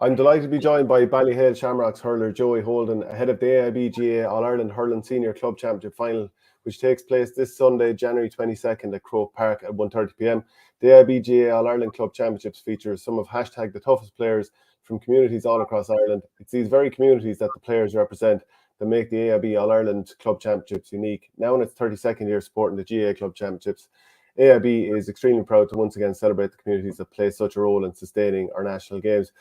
I'm delighted to be joined by Ballyhale Shamrocks hurler Joey Holden ahead of the AIB GAA All-Ireland Hurling Senior Club Championship final, which takes place this Sunday, January 22nd at Croke Park at 1:30 p.m. The AIB GAA All-Ireland Club Championships features some of hashtag the toughest players from communities all across Ireland. It's these very communities that the players represent that make the AIB All-Ireland Club Championships unique. Now in its 32nd year supporting the GAA Club Championships, AIB is extremely proud to once again celebrate the communities that play such a role in sustaining our national games.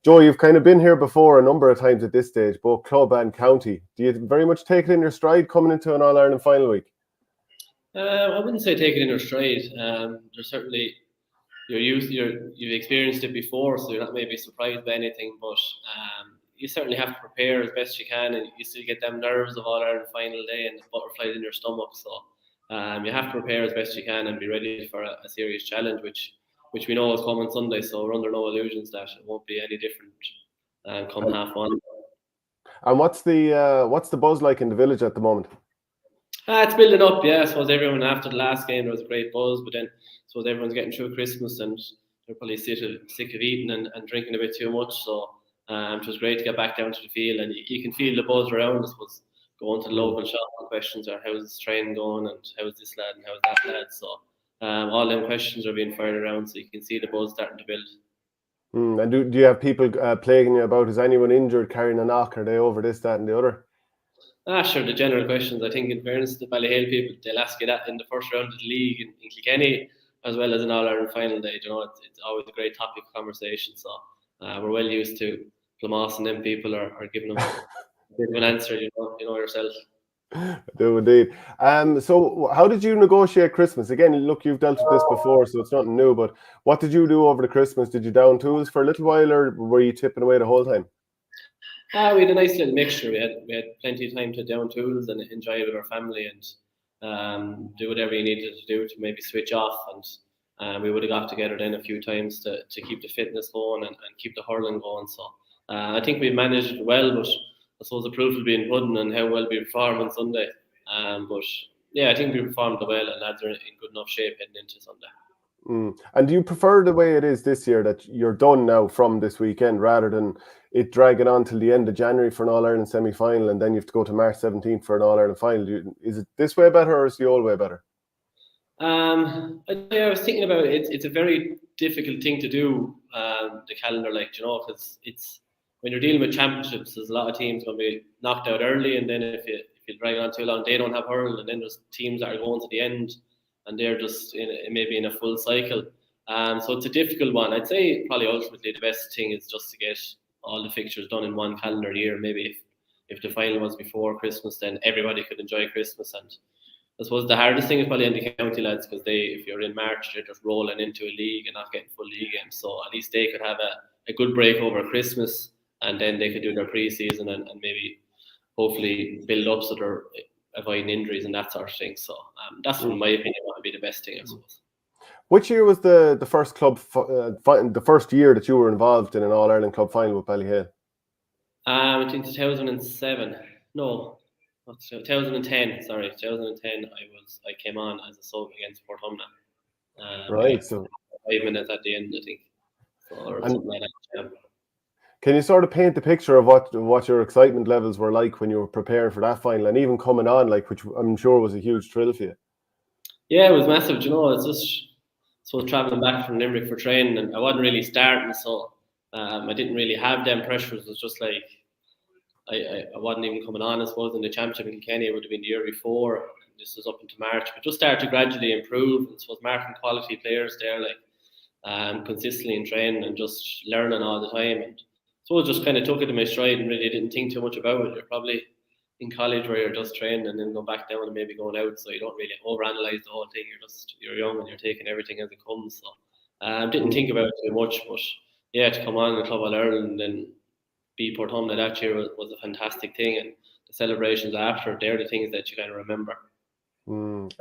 Joe, you've kind of been here before a number of times at this stage, both club and county. Do you very much take it in your stride coming into an All-Ireland final week? I wouldn't say take it in your stride. There's certainly you've experienced it before, so you're not maybe surprised by anything. But you certainly have to prepare as best you can, and you still get them nerves of All-Ireland final day and the butterflies in your stomach. So you have to prepare as best you can and be ready for a serious challenge, which we know is coming Sunday, so we're under no illusions that it won't be any different come half one. And what's the buzz like in the village at the moment? It's building up, yeah. I suppose everyone after the last game there was a great buzz, but then I suppose everyone's getting through Christmas and they're probably sick of eating and drinking a bit too much. So it was great to get back down to the field, and you can feel the buzz around. I suppose going to the local shop and questions are how's this training going and how's this lad and how's that lad. So all them questions are being fired around, so you can see the buzz starting to build. And do you have people plaguing you about, is anyone injured, carrying a knock, are they over this, that and the other? Sure, the general questions. I think in fairness to Ballyhale people, they'll ask you that in the first round of the league in Kilkenny, as well as an All-Ireland final day. You know, it's always a great topic of conversation, so we're well used to Plumos and them people are giving them a bit of an answer, you know yourself. I do indeed. So how did you negotiate Christmas? Again, look, you've dealt with this before, so it's nothing new, but what did you do over the Christmas? Did you down tools for a little while, or were you tipping away the whole time? We had a nice little mixture. We had plenty of time to down tools and enjoy it with our family and do whatever you needed to do to maybe switch off. And we would have got together then a few times to keep the fitness going and keep the hurling going. So I think we managed it well, but I suppose the proof will be in pudding and how well we perform on Sunday. But yeah, I think we performed well, and lads are in good enough shape heading into Sunday. And do you prefer the way it is this year, that you're done now from this weekend, rather than it dragging on till the end of January for an All-Ireland semi-final and then you have to go to March 17th for an All-Ireland final? Is it this way better, or is the old way better? I was thinking about it. It's a very difficult thing to do, the calendar, because it's when you're dealing with championships, there's a lot of teams going to be knocked out early, and then if you drag on too long, they don't have hurling, and then there's teams that are going to the end and they're just maybe in a full cycle. So it's a difficult one. I'd say probably ultimately the best thing is just to get all the fixtures done in one calendar year. Maybe if the final was before Christmas, then everybody could enjoy Christmas. And I suppose the hardest thing is probably on the county lads, because if you're in March, they're just rolling into a league and not getting full league games. So at least they could have a good break over Christmas, and then they could do their pre-season and maybe hopefully build up so they're avoiding injuries and that sort of thing. So that's, in my opinion, what would be the best thing, I suppose. Which year was the first club, the first year that you were involved in an All-Ireland club final with Ballyhale? I think 2007. No, 2010. Sorry, 2010. I came on as a sub against Port Humna. Right. So 5 minutes at the end, I think. Or something like that. Yeah. Can you sort of paint the picture of what your excitement levels were like when you were preparing for that final, and even coming on, which I'm sure was a huge thrill for you? Yeah, it was massive. You know, it's just travelling back from Limerick for training, and I wasn't really starting, so I didn't really have them pressures. It was just like I wasn't even coming on. I suppose in the championship in Kilkenny, it would have been the year before. This was up into March, but just started to gradually improve. And suppose marking quality players there, consistently in training and just learning all the time. And so I just kind of took it in my stride and really didn't think too much about it. You're probably in college where you're just training and then go back down and maybe going out, so you don't really overanalyze the whole thing. You're young and you're taking everything as it comes. So didn't think about it too much, but yeah, to come on in the Club All-Ireland and then be Port Humna that year was a fantastic thing, and the celebrations after, they're the things that you kind of remember. And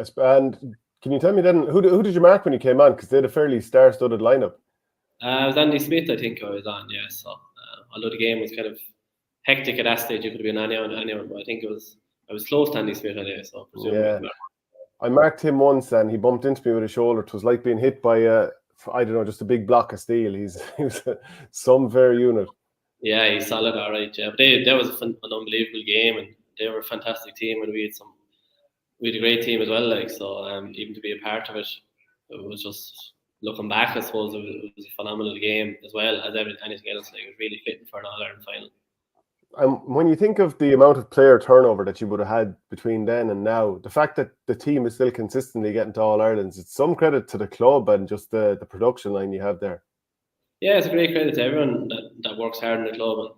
can you tell me then, who did you mark when you came on? Because they had a fairly star-studded lineup. It was Andy Smith, I think I was on, yeah. So although the game was kind of hectic at that stage, it could have been anyone, but I think I was close to Andy Smith anyway, so presumably. Yeah. I marked him once and he bumped into me with his shoulder. It was like being hit by I don't know, just a big block of steel. He was some fair unit. Yeah, he's solid, all right. Yeah, but that was an unbelievable game, and they were a fantastic team, and we had a great team as well. Like so, even to be a part of it, it was just looking back. I suppose it was a phenomenal game as well as anything else. Like it was really fitting for an All Ireland final. When you think of the amount of player turnover that you would have had between then and now, the fact that the team is still consistently getting to All Irelands, it's some credit to the club and just the production line you have there. Yeah, it's a great credit to everyone that works hard in the club. And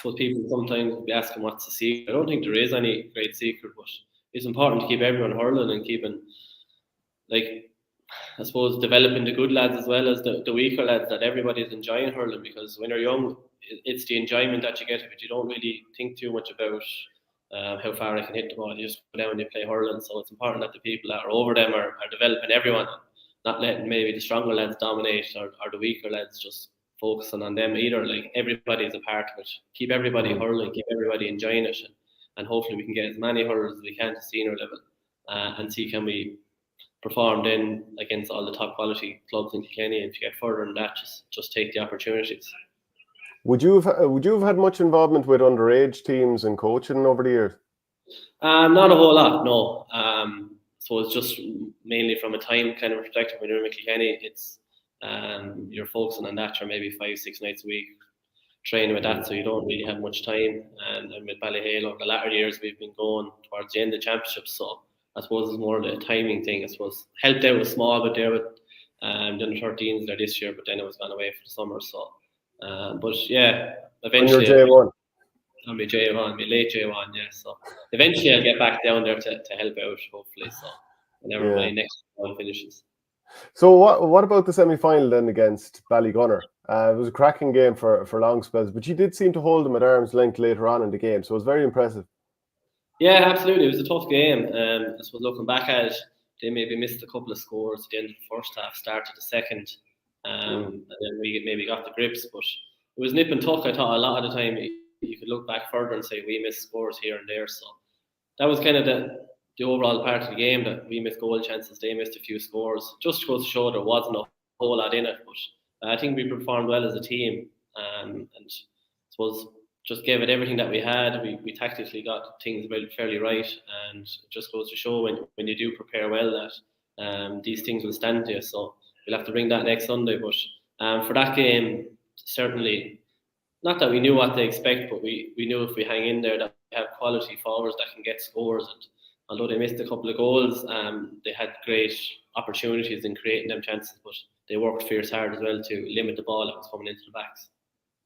so people sometimes be asking what's the secret. I don't think there is any great secret, but it's important to keep everyone hurling and keeping, like, I suppose, developing the good lads as well as the weaker lads, that everybody's enjoying hurling, because when you're young, it's the enjoyment that you get of it. You don't really think too much about how far I can hit the ball. You just go down and you play hurling. So it's important that the people that are over them are developing everyone, not letting maybe the stronger lads dominate or the weaker lads just focusing on them either. Like everybody is a part of it. Keep everybody hurling, keep everybody enjoying it, and hopefully we can get as many hurlers as we can to senior level and see can we perform then against all the top quality clubs in Kilkenny. And if you get further than that, just take the opportunities. Would you have had much involvement with underage teams and coaching over the years? Not a whole lot, no. So it's just mainly from a time kind of perspective. When you're in Kilkenny, it's you're focusing on that for maybe 5-6 nights a week, training with that, so you don't really have much time. And with Ballyhale over the latter years, we've been going towards the end of the championships, so I suppose it's more the timing thing. I suppose helped out with small, but there with the under 13s there this year, but then it was gone away for the summer. So, but yeah, eventually. On your J1. On my J1, my late J1, yeah. So eventually I'll get back down there to help out, hopefully. So whenever my next one finishes. So what about the semi-final then against Ballygunner? It was a cracking game for long spells, but you did seem to hold them at arm's length later on in the game, so it was very impressive. Yeah, absolutely. It was a tough game. I suppose looking back at it, they maybe missed a couple of scores at the end of the first half, started the second, and then we maybe got the grips. But it was nip and tuck. I thought a lot of the time you could look back further and say we missed scores here and there. So that was kind of the overall part of the game, that we missed goal chances, they missed a few scores. Just goes to show there wasn't a whole lot in it. But I think we performed well as a team, and I suppose just gave it everything that we had. We tactically got things fairly right, and it just goes to show when you do prepare well that these things will stand to you. So we'll have to bring that next Sunday. But for that game, certainly, not that we knew what to expect, but we knew if we hang in there that we have quality forwards that can get scores. And although they missed a couple of goals, they had great opportunities in creating them chances, but they worked fierce hard as well to limit the ball that was coming into the backs.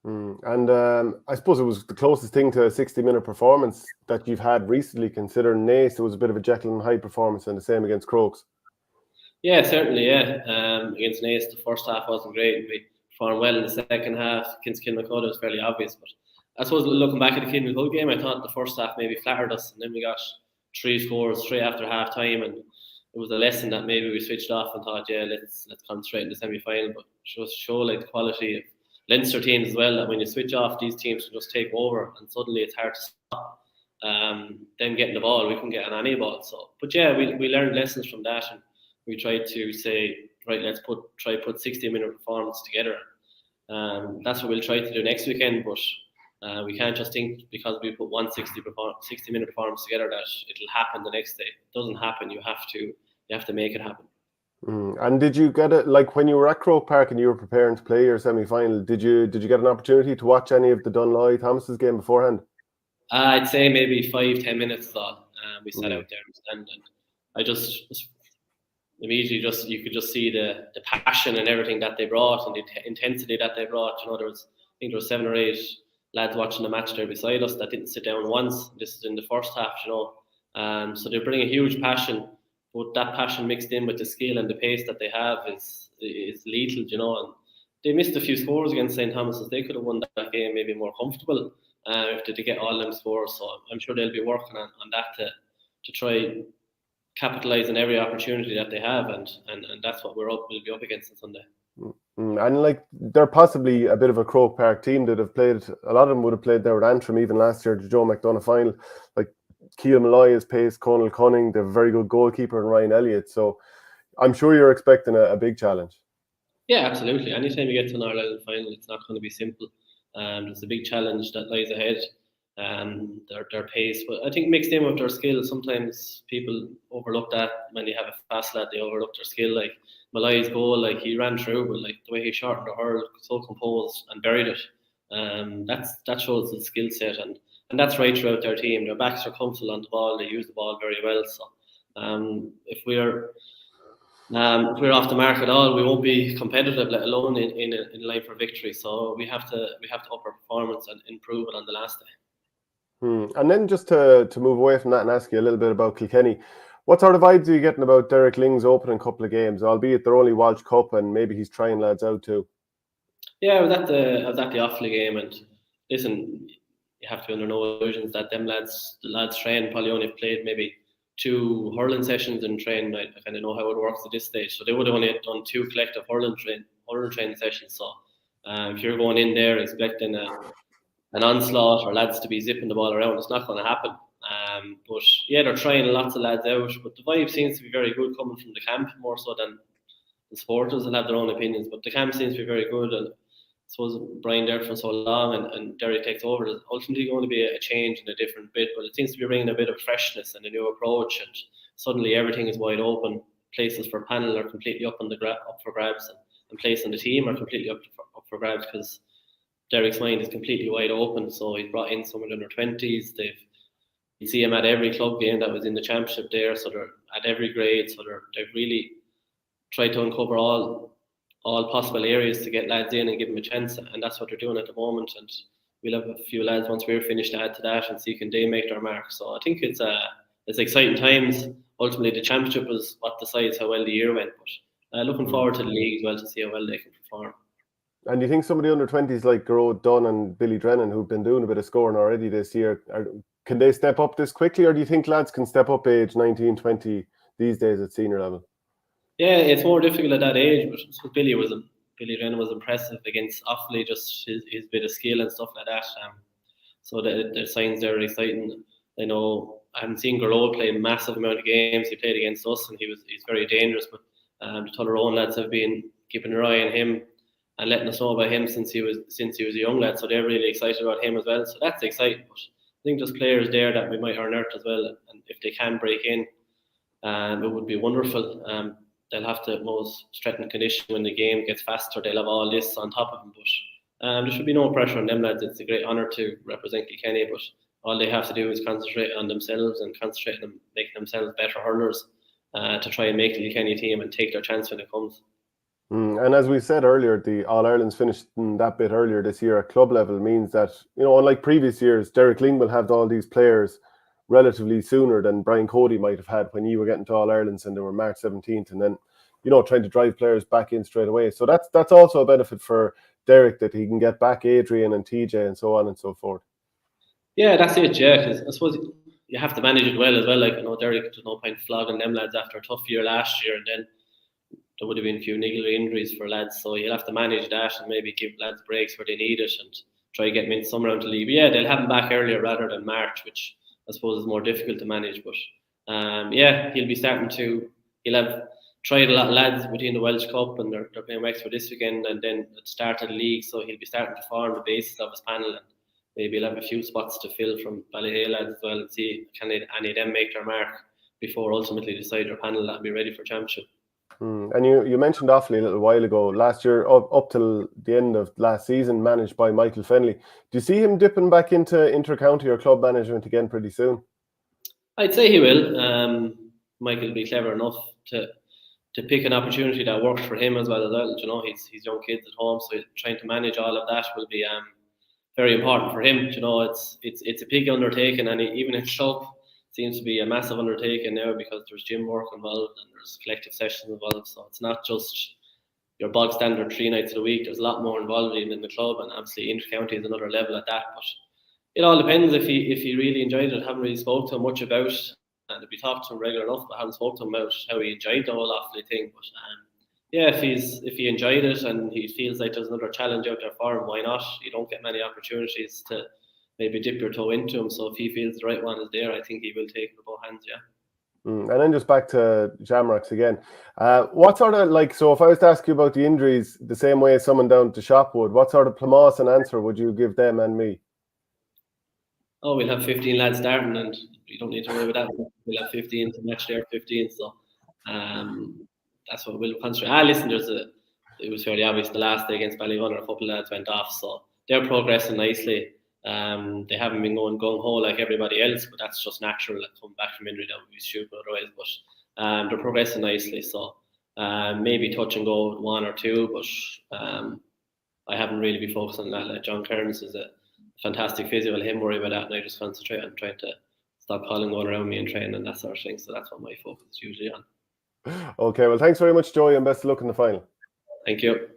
And I suppose it was the closest thing to a 60-minute performance that you've had recently, considering Naas. It was a bit of a Jekyll and Hyde performance, and the same against Crokes. Yeah, certainly, yeah. Against Naas, the first half wasn't great. We performed well in the second half. Against Kilmacud, it was fairly obvious. But I suppose looking back at the Kilmacud game, I thought the first half maybe flattered us, and then we got 3 scores straight after half time, and it was a lesson that maybe we switched off and thought, yeah, let's concentrate in the semi-final. But just show like the quality of Leinster teams as well, that when you switch off, these teams can just take over, and suddenly it's hard to stop them getting the ball. We can get on any ball. So, but yeah, we learned lessons from that, and we tried to say, right, let's try put 60-minute performance together. That's what we'll try to do next weekend. But we can't just think because we put 60-minute performance together that it'll happen the next day. It doesn't happen. You have to make it happen. And did you get it, like when you were at Croke Park and you were preparing to play your semi-final, did you get an opportunity to watch any of the Dunloy Thomas's game beforehand? I'd say maybe 5-10 minutes all. We sat out there and stand, and I just immediately you could just see the passion and everything that they brought, and the intensity that they brought. You know, I think there was 7 or 8 lads watching the match there beside us that didn't sit down once. This is in the first half, you know. So they bring a huge passion, but that passion mixed in with the skill and the pace that they have is lethal, you know. And they missed a few scores against St. Thomas's. They could have won that game maybe more comfortable if they did get all them scores. So I'm sure they'll be working on that to try capitalise on every opportunity that they have, and that's what we'll be up against on Sunday. And like they're possibly a bit of a Croke Park team that have played. A lot of them would have played there with Antrim even last year, the Joe McDonough final. Like Keal Malloy is pace, Conal Cunning, they have a very good goalkeeper in Ryan Elliott. So I'm sure you're expecting a big challenge. Yeah, absolutely. Anytime you get to an All-Ireland final, it's not going to be simple. There's a big challenge that lies ahead. Their pace, but I think mixed in with their skill, sometimes people overlook that. When you have a fast lad, they overlook their skill. Like Malai's goal, like he ran through, but like the way he shortened the hurl, so composed and buried it. That shows the skill set, and that's right throughout their team. Their backs are comfortable on the ball. They use the ball very well. So if we're off the mark at all, we won't be competitive, let alone in line for victory. So we have to up our performance and improve it on the last day. And then just to move away from that and ask you a little bit about Kilkenny, what sort of vibes are you getting about Derek Lyng's opening couple of games, albeit they're only Walsh Cup and maybe he's trying lads out too? Yeah, I was at the Offaly game, and listen, you have to be under no illusions that the lads train probably only played maybe 2 hurling sessions and train. I kind of know how it works at this stage, so they would have only done 2 collective hurling training sessions. So if you're going in there expecting an onslaught or lads to be zipping the ball around, it's not going to happen. But yeah, they're trying lots of lads out, but the vibe seems to be very good coming from the camp, more so than the supporters will have their own opinions. But the camp seems to be very good, and I suppose Brian there for so long and Derry takes over. There's ultimately going to be a change and a different bit, but it seems to be bringing a bit of freshness and a new approach, and suddenly everything is wide open. Places for panel are completely up for grabs, and places on the team are completely up for grabs, because Derek's mind is completely wide open. So he's brought in some of the under 20s. You see him at every club game that was in the championship there. So they're at every grade. So they've really tried to uncover all possible areas to get lads in and give them a chance. And that's what they're doing at the moment. And we'll have a few lads once we're finished to add to that and see can they make their mark. So I think it's exciting times. Ultimately, the championship was what decides how well the year went. But looking forward to the league as well to see how well they can perform. And do you think some of the under-20s like Garrod Dunn and Billy Drennan, who've been doing a bit of scoring already this year, can they step up this quickly, or do you think lads can step up age 19, 20 these days at senior level? Yeah, it's more difficult at that age, but Billy Drennan was impressive against Offaly, just his bit of skill and stuff like that. So the signs there are exciting. I know I haven't seen Garrod play a massive amount of games. He played against us and he's very dangerous, but the Tullaroan lads have been keeping their eye on him and letting us know about him since he was a young lad. So they're really excited about him as well. So that's exciting. But I think there's players there that we might unearth as well, and if they can break in, it would be wonderful. They'll have to most strengthen condition when the game gets faster. They'll have all this on top of them, but there should be no pressure on them lads. It's a great honour to represent Kilkenny, but all they have to do is concentrate on themselves and concentrate on making themselves better hurlers to try and make the Kilkenny team and take their chance when it comes. And as we said earlier, the All-Ireland's finished that bit earlier this year at club level means that, unlike previous years, Derek Lyng will have all these players relatively sooner than Brian Cody might have had when you were getting to All-Irelands and they were March 17th, and then, trying to drive players back in straight away. So that's also a benefit for Derek, that he can get back Adrian and TJ and so on and so forth. Yeah, that's it, yeah, because I suppose you have to manage it well as well. Like, Derek, there's no point flogging them lads after a tough year last year, and then there would have been a few niggly injuries for lads, so you'll have to manage that and maybe give lads breaks where they need it and try to get them in some round to leave. Yeah, they'll have them back earlier rather than March, which I suppose is more difficult to manage. But he'll have tried a lot of lads within the Welsh Cup, and they're playing Wexford this weekend, and then at the start of the league, so he'll be starting to form the basis of his panel, and maybe he'll have a few spots to fill from Ballyhale lads as well, and see can any of them make their mark before ultimately decide their panel that'll be ready for championship. And you mentioned Offaly a little while ago. Last year, up till the end of last season, managed by Michael Fennelly. Do you see him dipping back into inter-county or club management again pretty soon? I'd say he will. Michael will be clever enough to pick an opportunity that works for him as well. He's young kids at home, so trying to manage all of that will be very important for him. It's a big undertaking, and even in Shope, seems to be a massive undertaking now because there's gym work involved and there's collective sessions involved. So it's not just your bog standard 3 nights a week. There's a lot more involved in the club, and obviously inter-county is another level at that. But it all depends if he really enjoyed it. I haven't really spoke to him much about it, and we talked to him regular enough, but I haven't spoke to him about how he enjoyed the whole Offaly thing. But if he enjoyed it and he feels like there's another challenge out there for him, why not? You don't get many opportunities to maybe dip your toe into him. So if he feels the right one is there, I think he will take it with both hands, yeah. And then just back to Shamrocks again. What sort of, like, so if I was to ask you about the injuries the same way as someone down to Shop would, what sort of Plamawson answer would you give them and me? Oh, we'll have 15 lads starting, and we don't need to worry about that. We'll have 15 to match their 15, so that's what we'll concentrate. Listen, it was fairly obvious the last day against Ballyhale, a couple of lads went off, so they're progressing nicely. They haven't been going gung-ho like everybody else, but that's just natural. Coming back from injury, that would be stupid otherwise. But they're progressing nicely, so maybe touch and go with one or two, but I haven't really been focused on that. Like John Kearns is a fantastic physio. I'll him worry about that, and I just concentrate on trying to stop Colin going around me and training and that sort of thing. So that's what my focus is usually on. Okay, well, thanks very much, Joey, and best of luck in the final. Thank you.